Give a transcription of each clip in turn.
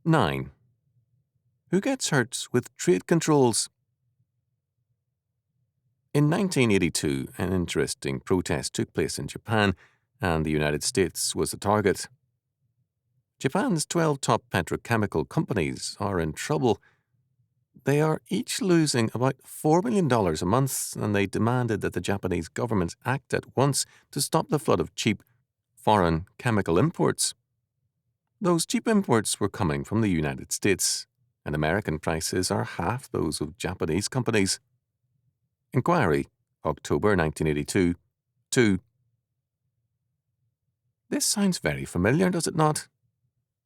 9. Who gets hurt with trade controls? In 1982, an interesting protest took place in Japan, and the United States was the target. Japan's 12 top petrochemical companies are in trouble. They are each losing about $4 million a month, and they demanded that the Japanese government act at once to stop the flood of cheap, foreign chemical imports. Those cheap imports were coming from the United States, and American prices are half those of Japanese companies. Inquiry, October 1982. 2. This sounds very familiar, does it not?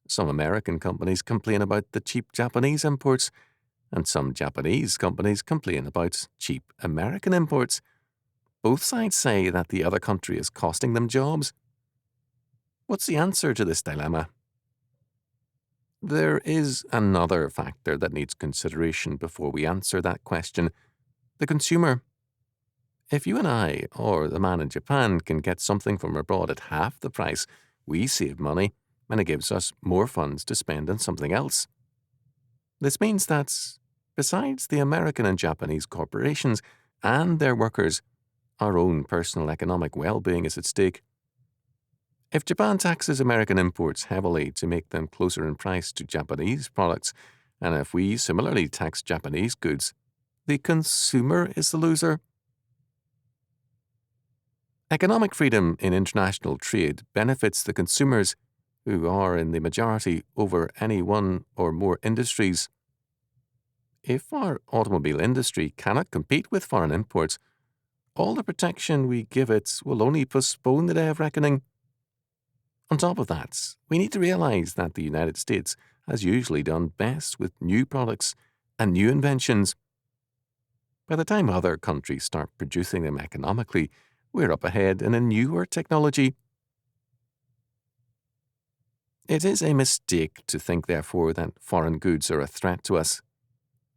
Some American companies complain about the cheap Japanese imports, and some Japanese companies complain about cheap American imports. Both sides say that the other country is costing them jobs. What's the answer to this dilemma? There is another factor that needs consideration before we answer that question: the consumer. If you and I, or the man in Japan, can get something from abroad at half the price, we save money, and it gives us more funds to spend on something else. This means that, besides the American and Japanese corporations and their workers, our own personal economic well-being is at stake. If Japan taxes American imports heavily to make them closer in price to Japanese products, and if we similarly tax Japanese goods, the consumer is the loser. Economic freedom in international trade benefits the consumers, who are in the majority over any one or more industries. If our automobile industry cannot compete with foreign imports, all the protection we give it will only postpone the day of reckoning. On top of that, we need to realize that the United States has usually done best with new products and new inventions. By the time other countries start producing them economically, we're up ahead in a newer technology. It is a mistake to think, therefore, that foreign goods are a threat to us.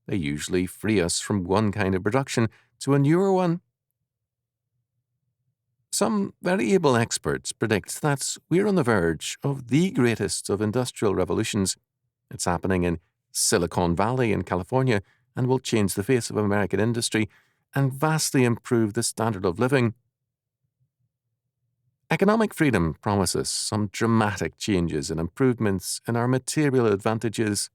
They usually free us from one kind of production to a newer one. Some very able experts predict that we're on the verge of the greatest of industrial revolutions. It's happening in Silicon Valley in California and will change the face of American industry and vastly improve the standard of living. Economic freedom promises some dramatic changes and improvements in our material advantages.